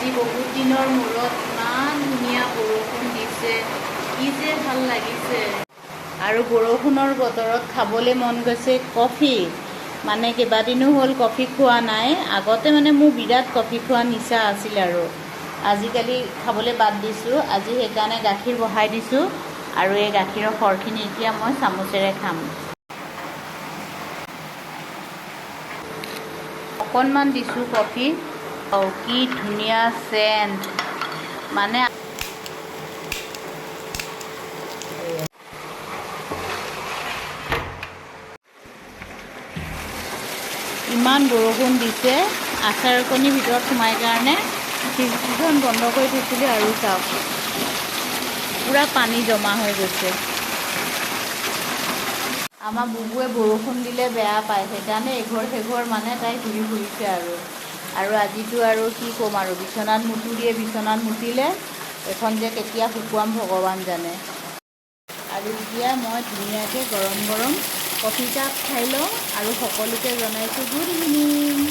আজি বহুত দিনৰ মূৰত ইমান ধুনীয়া বৰষুণ দিছে, কি যে ভাল লাগিছে। আৰু বৰষুণৰ বতৰত খাবলৈ মন গৈছে কফি। মানে কেইবাদিনো হ'ল কফি খোৱা নাই। আগতে মানে মোৰ বিৰাট কফি খোৱা নিচা আছিল আৰু আজিকালি খাবলৈ বাদ দিছোঁ। আজি সেইকাৰণে গাখীৰ বহাই দিছোঁ আৰু এই গাখীৰৰ সৰখিনি এতিয়া মই চামুচেৰে খাম। অকণমান দিছোঁ কফি। কি ধুনীয়া চেণ্ট, মানে ইমান বৰষুণ দিছে, আচাৰ কণীৰ ভিতৰত সোমাই কাৰণে খিৰিকীখন বন্ধ কৰি থৈছিলোঁ আৰু চাওক পূৰা পানী জমা হৈ গৈছে। আমাৰ বুবুৱে বৰষুণ দিলে বেয়া পায়, সেইকাৰণে এঘৰ সেঘৰ মানে তাই ঘূৰি ফুৰিছে আৰু আজিতো আৰু কি ক'ম আৰু বিচনাত মুতোঁ বিচনাত মুতিলে এখন যে কেতিয়া শুকুৱাম ভগৱান জানে। আৰু এতিয়া মই ধুনীয়াকৈ গৰম গৰম কফি কাপ খাই লওঁ আৰু সকলোকে জনাইছোঁ গুড ইভিনিং।